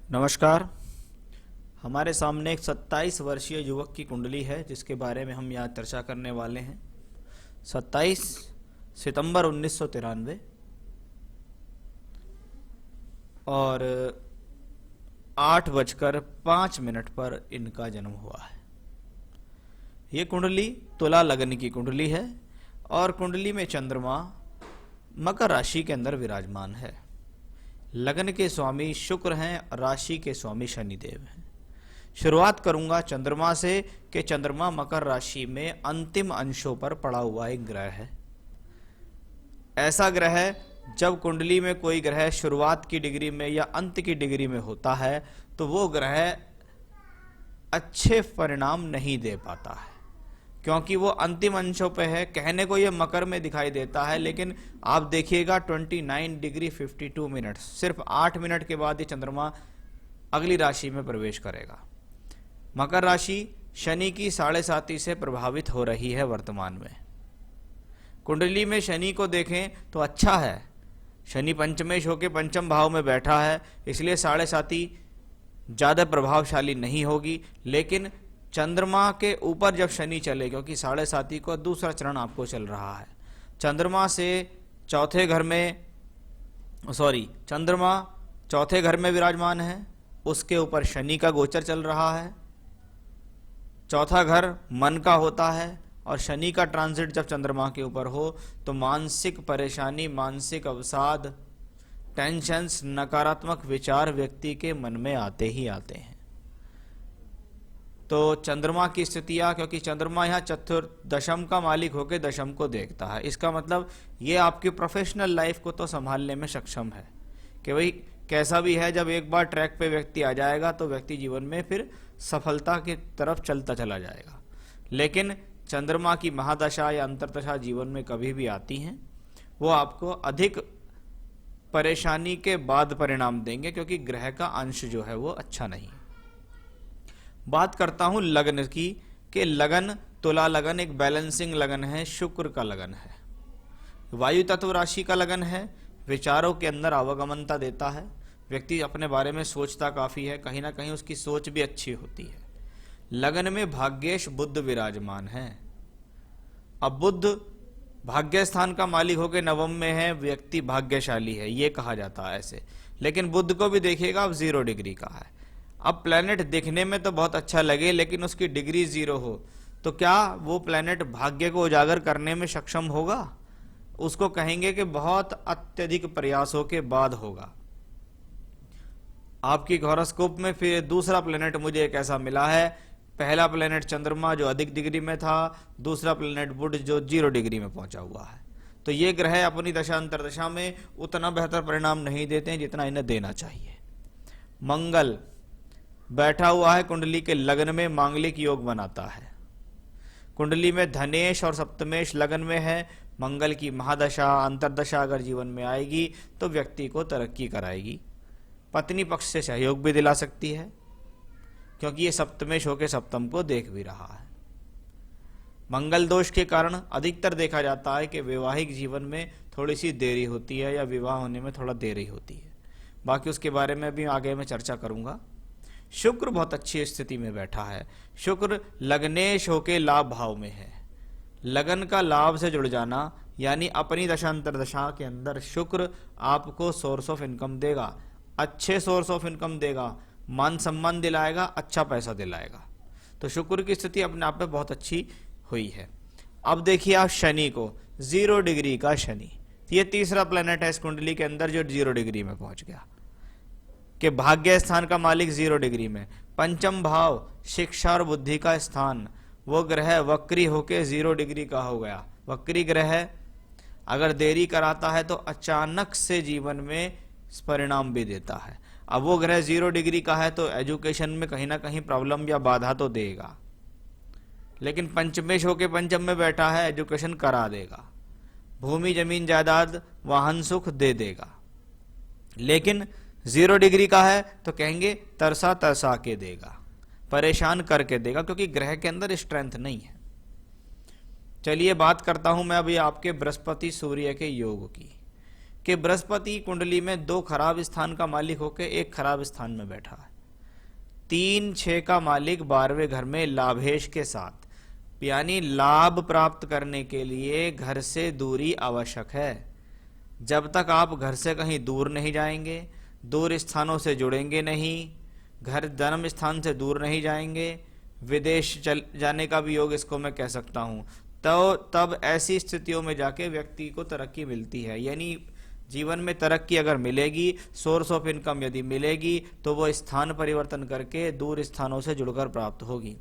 नमस्कार। हमारे सामने एक 27 वर्षीय युवक की कुंडली है जिसके बारे में हम यहाँ चर्चा करने वाले हैं। 27 सितंबर 1993 और 8:05 पर इनका जन्म हुआ है। ये कुंडली तुला लग्न की कुंडली है और कुंडली में चंद्रमा मकर राशि के अंदर विराजमान है। लग्न के स्वामी शुक्र हैं, राशि के स्वामी शनिदेव हैं। शुरुआत करूंगा चंद्रमा से कि चंद्रमा मकर राशि में अंतिम अंशों पर पड़ा हुआ एक ग्रह है। ऐसा ग्रह जब कुंडली में कोई ग्रह शुरुआत की डिग्री में या अंत की डिग्री में होता है तो वो ग्रह अच्छे परिणाम नहीं दे पाता है, क्योंकि वो अंतिम अंशों पे है। कहने को ये मकर में दिखाई देता है, लेकिन आप देखिएगा 29 डिग्री 52 मिनट, सिर्फ 8 मिनट के बाद ये चंद्रमा अगली राशि में प्रवेश करेगा। मकर राशि शनि की 7.5 से प्रभावित हो रही है वर्तमान में। कुंडली में शनि को देखें तो अच्छा है, शनि पंचमेश होकर पंचम भाव में बैठा है, इसलिए 7.5 ज्यादा प्रभावशाली नहीं होगी। लेकिन चंद्रमा के ऊपर जब शनि चले, क्योंकि 7.5 को दूसरा चरण आपको चल रहा है, चंद्रमा चौथे घर में विराजमान है, उसके ऊपर शनि का गोचर चल रहा है। चौथा घर मन का होता है और शनि का ट्रांजिट जब चंद्रमा के ऊपर हो तो मानसिक परेशानी, मानसिक अवसाद, टेंशन्स, नकारात्मक विचार व्यक्ति के मन में आते ही आते हैं। तो चंद्रमा की स्थितियां, क्योंकि चंद्रमा यहाँ दशम का मालिक होकर दशम को देखता है, इसका मतलब ये आपकी प्रोफेशनल लाइफ को तो संभालने में सक्षम है कि भाई कैसा भी है, जब एक बार ट्रैक पे व्यक्ति आ जाएगा तो व्यक्ति जीवन में फिर सफलता की तरफ चलता चला जाएगा। लेकिन चंद्रमा की महादशा या अंतर्दशा जीवन में कभी भी आती हैं, वो आपको अधिक परेशानी के बाद परिणाम देंगे, क्योंकि ग्रह का अंश जो है वो अच्छा नहीं। बात करता हूं लगन की कि लगन तुला लगन एक बैलेंसिंग लगन है, शुक्र का लगन है, वायु तत्व राशि का लगन है, विचारों के अंदर आवागमनता देता है, व्यक्ति अपने बारे में सोचता काफी है, कहीं ना कहीं उसकी सोच भी अच्छी होती है। लगन में भाग्येश बुध विराजमान है। अब बुध भाग्य स्थान का मालिक होकर नवम में है, व्यक्ति भाग्यशाली है ये कहा जाता है ऐसे। लेकिन बुध को भी देखिएगा अब 0 डिग्री का है। अब प्लेनेट दिखने में तो बहुत अच्छा लगे, लेकिन उसकी डिग्री 0 हो तो क्या वो प्लेनेट भाग्य को उजागर करने में सक्षम होगा? उसको कहेंगे कि बहुत अत्यधिक प्रयासों के बाद होगा। आपकी हॉरोस्कोप में फिर दूसरा प्लेनेट मुझे एक ऐसा मिला है, पहला प्लेनेट चंद्रमा जो अधिक डिग्री में था, दूसरा प्लेनेट बुध जो 0 डिग्री में पहुंचा हुआ है। तो ये ग्रह अपनी दशा अंतर्दशा में उतना बेहतर परिणाम नहीं देते हैं जितना इन्हें देना चाहिए। मंगल बैठा हुआ है कुंडली के लगन में, मांगलिक योग बनाता है। कुंडली में धनेश और सप्तमेश लगन में है। मंगल की महादशा अंतर्दशा अगर जीवन में आएगी तो व्यक्ति को तरक्की कराएगी, पत्नी पक्ष से सहयोग भी दिला सकती है, क्योंकि ये सप्तमेश होकर सप्तम को देख भी रहा है। मंगल दोष के कारण अधिकतर देखा जाता है कि वैवाहिक जीवन में थोड़ी सी देरी होती है या विवाह होने में थोड़ा देरी होती है। बाकी उसके बारे में भी आगे मैं चर्चा करूंगा। शुक्र बहुत अच्छी स्थिति में बैठा है। शुक्र लग्नेश होके लाभ भाव में है। लगन का लाभ से जुड़ जाना यानी अपनी दशा अंतर्दशा के अंदर शुक्र आपको सोर्स ऑफ इनकम देगा, अच्छे सोर्स ऑफ इनकम देगा, मान सम्मान दिलाएगा, अच्छा पैसा दिलाएगा। तो शुक्र की स्थिति अपने आप में बहुत अच्छी हुई है। अब देखिए आप शनि को, 0 डिग्री का शनि, ये तीसरा प्लेनेट है इस कुंडली के अंदर जो 0 डिग्री में पहुंच गया, कि भाग्य स्थान का मालिक 0 डिग्री में, पंचम भाव शिक्षा और बुद्धि का स्थान, वो ग्रह वक्री होके 0 डिग्री का हो गया। वक्री ग्रह अगर देरी कराता है तो अचानक से जीवन में परिणाम भी देता है। अब वो ग्रह 0 डिग्री का है तो एजुकेशन में कहीं ना कहीं प्रॉब्लम या बाधा तो देगा, लेकिन पंचमेश होके पंचम में बैठा है, एजुकेशन करा देगा, भूमि जमीन जायदाद वाहन सुख दे देगा। लेकिन 0 डिग्री का है तो कहेंगे तरसा तरसा के देगा, परेशान करके देगा, क्योंकि ग्रह के अंदर स्ट्रेंथ नहीं है। चलिए बात करता हूं मैं अभी आपके बृहस्पति सूर्य के योग की कि बृहस्पति कुंडली में 2 खराब स्थान का मालिक होकर एक खराब स्थान में बैठा है। 3-6 का मालिक 12वें घर में लाभेश के साथ, यानी लाभ प्राप्त करने के लिए घर से दूरी आवश्यक है। जब तक आप घर से कहीं दूर नहीं जाएंगे, दूर स्थानों से जुड़ेंगे नहीं, घर जन्म स्थान से दूर नहीं जाएंगे, विदेश जाने का भी योग इसको मैं कह सकता हूं, तो तब ऐसी स्थितियों में जाके व्यक्ति को तरक्की मिलती है। यानी जीवन में तरक्की अगर मिलेगी, सोर्स ऑफ इनकम यदि मिलेगी, तो वो स्थान परिवर्तन करके दूर स्थानों से जुड़कर प्राप्त होगी।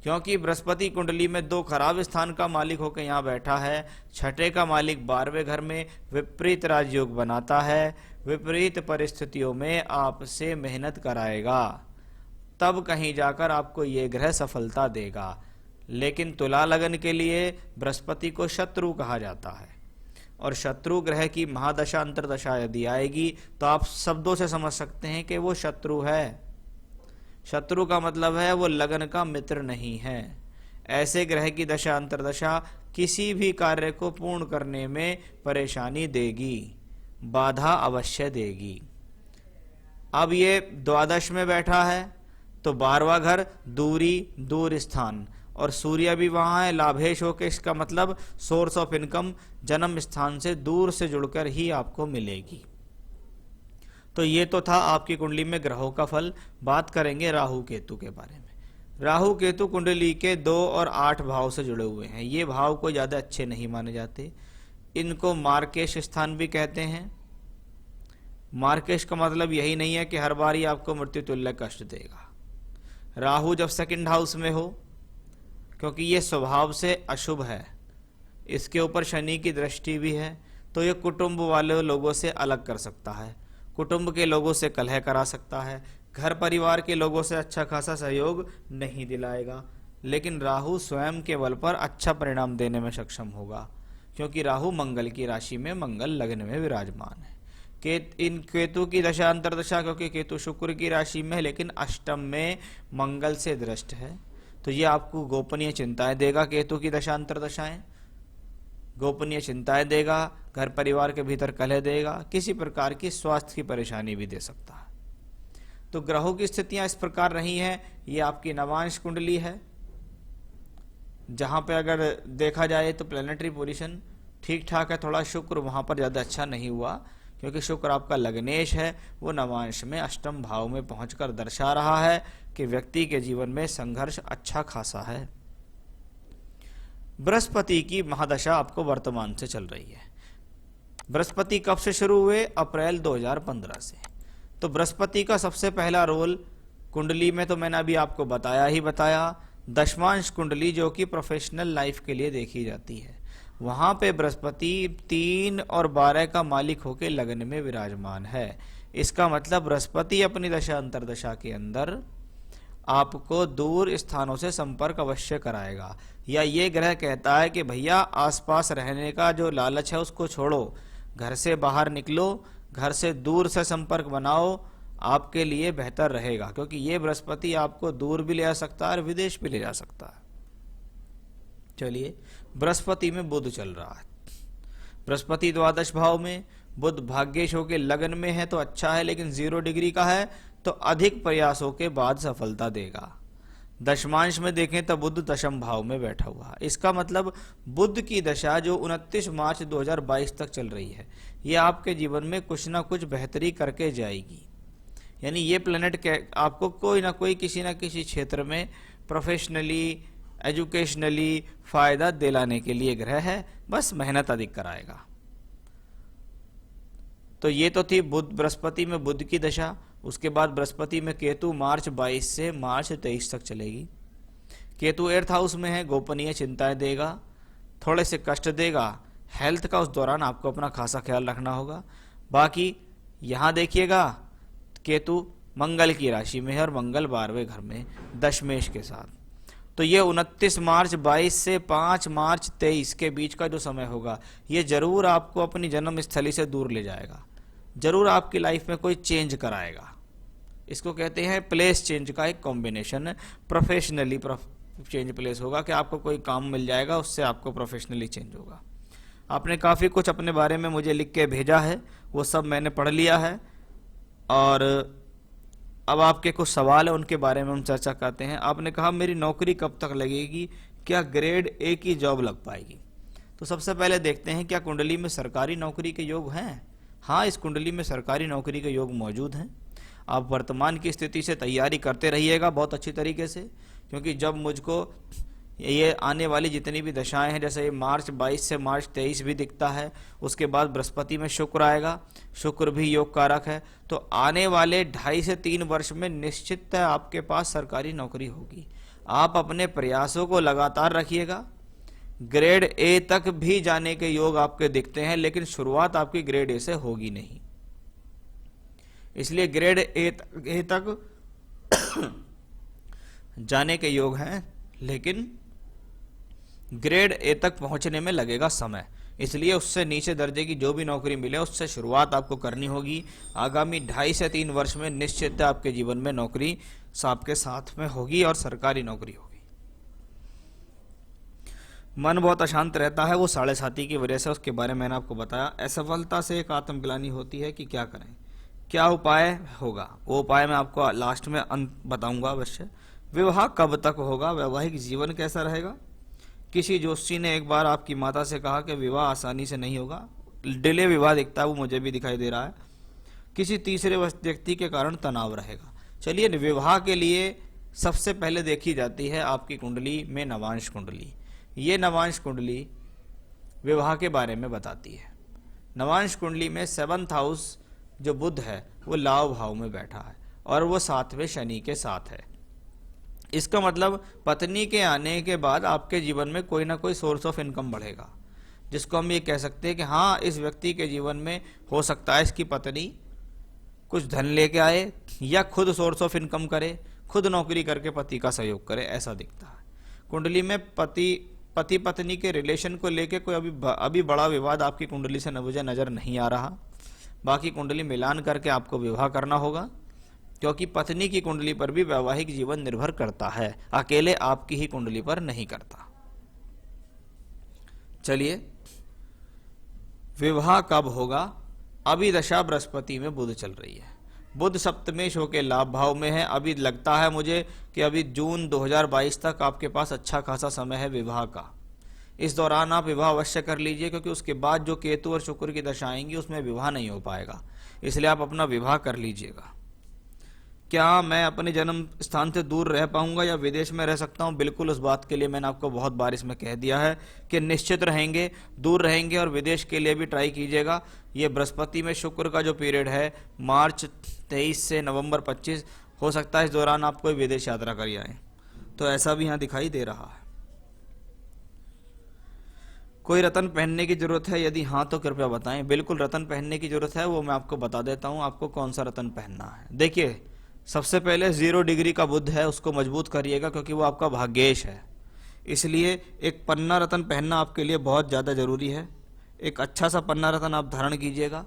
क्योंकि बृहस्पति कुंडली में 2 खराब स्थान का मालिक होकर यहाँ बैठा है, 6ठे का मालिक 12वें घर में विपरीत राजयोग बनाता है, विपरीत परिस्थितियों में आपसे मेहनत कराएगा, तब कहीं जाकर आपको ये ग्रह सफलता देगा। लेकिन तुला लगन के लिए बृहस्पति को शत्रु कहा जाता है, और शत्रु ग्रह की महादशा अंतरदशा यदि आएगी तो आप शब्दों से समझ सकते हैं कि वो शत्रु है। शत्रु का मतलब है वो लगन का मित्र नहीं है। ऐसे ग्रह की दशा अंतरदशा किसी भी कार्य को पूर्ण करने में परेशानी देगी, बाधा अवश्य देगी। अब ये द्वादश में बैठा है तो 12वां घर दूरी, दूर स्थान, और सूर्य भी वहां है लाभेश होके, इसका मतलब सोर्स ऑफ इनकम जन्म स्थान से दूर से जुड़कर ही आपको मिलेगी। तो ये तो था आपकी कुंडली में ग्रहों का फल। बात करेंगे राहु केतु के बारे में। राहु केतु कुंडली के 2 और 8 भाव से जुड़े हुए हैं। ये भाव कोई ज्यादा अच्छे नहीं माने जाते, इनको मार्केश स्थान भी कहते हैं। मार्केश का मतलब यही नहीं है कि हर बार ही आपको मृत्यु तुल्य कष्ट देगा। राहु जब 2nd हाउस में हो, क्योंकि ये स्वभाव से अशुभ है, इसके ऊपर शनि की दृष्टि भी है, तो ये कुटुंब वाले लोगों से अलग कर सकता है, कुटुंब के लोगों से कलह करा सकता है, घर परिवार के लोगों से अच्छा खासा सहयोग नहीं दिलाएगा। लेकिन राहु स्वयं के बल पर अच्छा परिणाम देने में सक्षम होगा, क्योंकि राहु मंगल की राशि में, मंगल लग्न में विराजमान है। इन केतु की दशा अंतरदशा, क्योंकि केतु शुक्र की राशि में है लेकिन अष्टम में मंगल से दृष्ट है, तो ये आपको गोपनीय चिंताएं देगा। केतु की दशा अंतरदशाएं गोपनीय चिंताएं देगा, घर परिवार के भीतर कलह देगा, किसी प्रकार की स्वास्थ्य की परेशानी भी दे सकता है। तो ग्रहों की स्थितियां इस प्रकार रही हैं। ये आपकी नवांश कुंडली है, जहां पे अगर देखा जाए तो प्लेनेटरी पोजीशन ठीक ठाक है, थोड़ा शुक्र वहां पर ज्यादा अच्छा नहीं हुआ, क्योंकि शुक्र आपका लग्नेश है, वो नवांश में अष्टम भाव में पहुंचकर दर्शा रहा है कि व्यक्ति के जीवन में संघर्ष अच्छा खासा है। बृहस्पति की महादशा आपको वर्तमान से चल रही है। बृहस्पति कब से शुरू हुए? अप्रैल 2015 से। तो बृहस्पति का सबसे पहला रोल कुंडली में तो मैंने अभी आपको बताया, दशमांश कुंडली जो कि प्रोफेशनल लाइफ के लिए देखी जाती है, वहां पे बृहस्पति 3 और 12 का मालिक होकर लग्न में विराजमान है। इसका मतलब बृहस्पति अपनी दशा अंतरदशा के अंदर आपको दूर स्थानों से संपर्क अवश्य कराएगा। या ये ग्रह कहता है कि भैया आसपास रहने का जो लालच है उसको छोड़ो, घर से बाहर निकलो, घर से दूर से संपर्क बनाओ, आपके लिए बेहतर रहेगा, क्योंकि ये बृहस्पति आपको दूर भी ले जा सकता है और विदेश भी ले जा सकता है। चलिए, बृहस्पति में बुध चल रहा है। बृहस्पति द्वादश भाव में, बुध भाग्येश होके लग्न में है तो अच्छा है, लेकिन 0 डिग्री का है तो अधिक प्रयासों के बाद सफलता देगा। दशमांश में देखें तो बुध दशम भाव में बैठा हुआ है। इसका मतलब बुध की दशा जो 29 मार्च 2022 तक चल रही है, ये आपके जीवन में कुछ ना कुछ बेहतरी करके जाएगी। यानी ये प्लेनेट आपको कोई ना कोई किसी ना किसी क्षेत्र में प्रोफेशनली, एजुकेशनली फायदा दिलाने के लिए ग्रह है, बस मेहनत अधिक कराएगा। तो ये तो थी बुध, बृहस्पति में बुध की दशा। उसके बाद बृहस्पति में केतु मार्च 22 से मार्च 23 तक चलेगी। केतु 8th हाउस में है, गोपनीय चिंताएं देगा, थोड़े से कष्ट देगा, हेल्थ का उस दौरान आपको अपना खासा ख्याल रखना होगा। बाकी यहां देखिएगा, केतु मंगल की राशि में है और मंगल 12वें घर में दशमेश के साथ। तो ये 29 मार्च 22 से 5 मार्च 23 के बीच का जो समय होगा, ये जरूर आपको अपनी जन्म स्थली से दूर ले जाएगा, जरूर आपकी लाइफ में कोई चेंज कराएगा। इसको कहते हैं प्लेस चेंज का एक कॉम्बिनेशन। प्रोफेशनली चेंज प्लेस होगा कि आपको कोई काम मिल जाएगा, उससे आपको प्रोफेशनली चेंज होगा। आपने काफ़ी कुछ अपने बारे में मुझे लिख के भेजा है, वो सब मैंने पढ़ लिया है। और अब आपके कुछ सवाल है, उनके बारे में हम चर्चा करते हैं। आपने कहा मेरी नौकरी कब तक लगेगी, क्या ग्रेड ए की जॉब लग पाएगी? तो सबसे पहले देखते हैं क्या कुंडली में सरकारी नौकरी के योग हैं। हाँ, इस कुंडली में सरकारी नौकरी के योग मौजूद हैं। आप वर्तमान की स्थिति से तैयारी करते रहिएगा बहुत अच्छी तरीके से, क्योंकि जब मुझको ये आने वाली जितनी भी दशाएं हैं, जैसे ये मार्च 22 से मार्च 23 भी दिखता है, उसके बाद बृहस्पति में शुक्र आएगा, शुक्र भी योग कारक है, तो आने वाले 2.5 से 3 वर्ष में निश्चित है आपके पास सरकारी नौकरी होगी। आप अपने प्रयासों को लगातार रखिएगा। ग्रेड ए तक भी जाने के योग आपके दिखते हैं, लेकिन शुरुआत आपकी ग्रेड ए से होगी नहीं, इसलिए ग्रेड ए तक जाने के योग हैं, लेकिन ग्रेड ए तक पहुंचने में लगेगा समय। इसलिए उससे नीचे दर्जे की जो भी नौकरी मिले उससे शुरुआत आपको करनी होगी। आगामी 2.5 से 3 वर्ष में निश्चित आपके जीवन में नौकरी आपके साथ में होगी और सरकारी नौकरी होगी। मन बहुत अशांत रहता है, वो 7.5 की वजह से, उसके बारे में मैंने आपको बताया। असफलता से एक आत्मग्लानि होती है कि क्या करें, क्या उपाय होगा, वो उपाय मैं आपको लास्ट में बताऊंगा अवश्य। विवाह कब तक होगा, वैवाहिक जीवन कैसा रहेगा? किसी जोशी ने एक बार आपकी माता से कहा कि विवाह आसानी से नहीं होगा, डिले विवाह दिखता है, वो मुझे भी दिखाई दे रहा है। किसी तीसरे व्यक्ति के कारण तनाव रहेगा। चलिए, विवाह के लिए सबसे पहले देखी जाती है आपकी कुंडली में नवांश कुंडली। ये नवांश कुंडली विवाह के बारे में बताती है। नवांश कुंडली में 7th हाउस जो बुध है वो लाभ भाव में बैठा है और वो 7वें शनि के साथ है। इसका मतलब पत्नी के आने के बाद आपके जीवन में कोई ना कोई सोर्स ऑफ इनकम बढ़ेगा, जिसको हम ये कह सकते हैं कि हाँ, इस व्यक्ति के जीवन में हो सकता है इसकी पत्नी कुछ धन लेके आए या खुद सोर्स ऑफ इनकम करे, खुद नौकरी करके पति का सहयोग करे, ऐसा दिखता है। कुंडली में पति पत्नी के रिलेशन को लेके कोई अभी बड़ा विवाद आपकी कुंडली से मुझे नजर नहीं आ रहा। बाकी कुंडली मिलान करके आपको विवाह करना होगा, क्योंकि पत्नी की कुंडली पर भी वैवाहिक जीवन निर्भर करता है, अकेले आपकी ही कुंडली पर नहीं करता। चलिए, विवाह कब होगा? अभी दशा बृहस्पति में बुध चल रही है, बुध सप्तमेश होकर लाभ भाव में है। अभी लगता है मुझे कि अभी जून 2022 तक आपके पास अच्छा खासा समय है विवाह का। इस दौरान आप विवाह अवश्य कर लीजिए, क्योंकि उसके बाद जो केतु और शुक्र की दशा आएंगी उसमें विवाह नहीं हो पाएगा, इसलिए आप अपना विवाह कर लीजिएगा। क्या मैं अपने जन्म स्थान से दूर रह पाऊंगा या विदेश में रह सकता हूं? बिल्कुल, उस बात के लिए मैंने आपको बहुत बार इसमें कह दिया है कि निश्चित रहेंगे, दूर रहेंगे और विदेश के लिए भी ट्राई कीजिएगा। ये बृहस्पति में शुक्र का जो पीरियड है मार्च 23 से नवंबर 25, हो सकता है इस दौरान आप कोई विदेश यात्रा कर आए, तो ऐसा भी यहाँ दिखाई दे रहा है। कोई रत्न पहनने की जरूरत है? यदि हाँ तो कृपया बताएं। बिल्कुल रत्न पहनने की जरूरत है, वो मैं आपको बता देता हूँ आपको कौन सा रत्न पहनना है। देखिए, सबसे पहले 0 डिग्री का बुध है, उसको मजबूत करिएगा, क्योंकि वो आपका भाग्येश है। इसलिए एक पन्ना रत्न पहनना आपके लिए बहुत ज़्यादा जरूरी है। एक अच्छा सा पन्ना रत्न आप धारण कीजिएगा।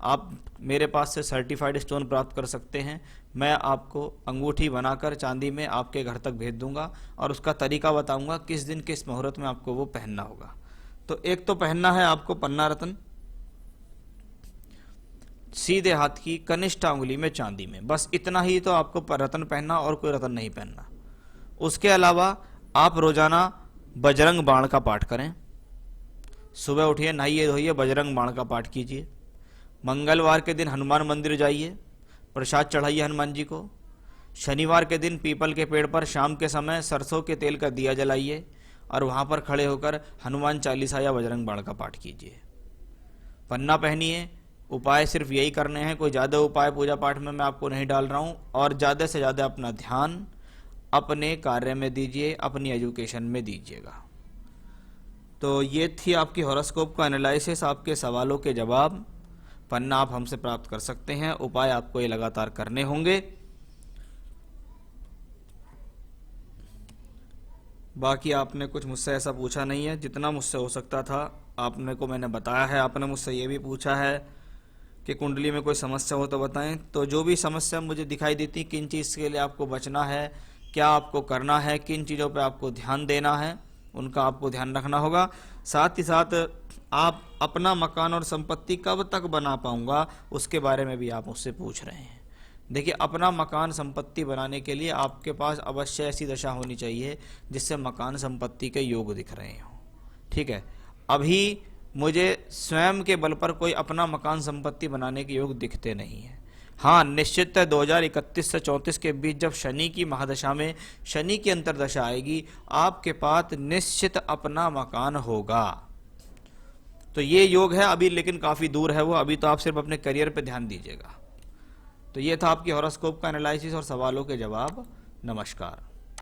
आप मेरे पास से सर्टिफाइड स्टोन प्राप्त कर सकते हैं। मैं आपको अंगूठी बनाकर चांदी में आपके घर तक भेज दूंगा और उसका तरीका बताऊंगा किस दिन किस मुहूर्त में आपको वो पहनना होगा। तो एक तो पहनना है आपको पन्ना रत्न, सीधे हाथ की कनिष्ठ अंगुली में चांदी में, बस इतना ही तो आपको रत्न पहनना, और कोई रत्न नहीं पहनना। उसके अलावा आप रोजाना बजरंग बाण का पाठ करें। सुबह उठिए, नहाइए धोइए, बजरंग बाण का पाठ कीजिए। मंगलवार के दिन हनुमान मंदिर जाइए, प्रसाद चढ़ाइए हनुमान जी को। शनिवार के दिन पीपल के पेड़ पर शाम के समय सरसों के तेल का दिया जलाइए और वहां पर खड़े होकर हनुमान चालीसा या बजरंग बाण का पाठ कीजिए। पन्ना पहनिए। उपाय सिर्फ यही करने हैं, कोई ज़्यादा उपाय पूजा पाठ में मैं आपको नहीं डाल रहा हूँ। और ज़्यादा से ज़्यादा अपना ध्यान अपने कार्य में दीजिए, अपनी एजुकेशन में दीजिएगा। तो ये थी आपकी हॉरोस्कोप का एनालिसिस, आपके सवालों के जवाब। पन्ना आप हमसे प्राप्त कर सकते हैं, उपाय आपको ये लगातार करने होंगे। बाकी आपने कुछ मुझसे ऐसा पूछा नहीं है, जितना मुझसे हो सकता था आपने को मैंने बताया है। आपने मुझसे ये भी पूछा है कि कुंडली में कोई समस्या हो तो बताएं। तो जो भी समस्या मुझे दिखाई देती, किन चीज़ के लिए आपको बचना है, क्या आपको करना है, किन चीज़ों पे आपको ध्यान देना है, उनका आपको ध्यान रखना होगा। साथ ही साथ आप अपना मकान और संपत्ति कब तक बना पाऊंगा, उसके बारे में भी आप मुझसे पूछ रहे हैं। देखिए, अपना मकान संपत्ति बनाने के लिए आपके पास अवश्य ऐसी दशा होनी चाहिए जिससे मकान संपत्ति के योग दिख रहे हों। ठीक है, अभी मुझे स्वयं के बल पर कोई अपना मकान संपत्ति बनाने के योग दिखते नहीं है। हाँ, निश्चित है 2031 से 34 के बीच जब शनि की महादशा में शनि की अंतर्दशा आएगी, आपके पास निश्चित अपना मकान होगा। तो ये योग है अभी, लेकिन काफी दूर है वो। अभी तो आप सिर्फ अपने करियर पे ध्यान दीजिएगा। तो ये था आपकी हॉरोस्कोप का एनालिसिस और सवालों के जवाब। नमस्कार।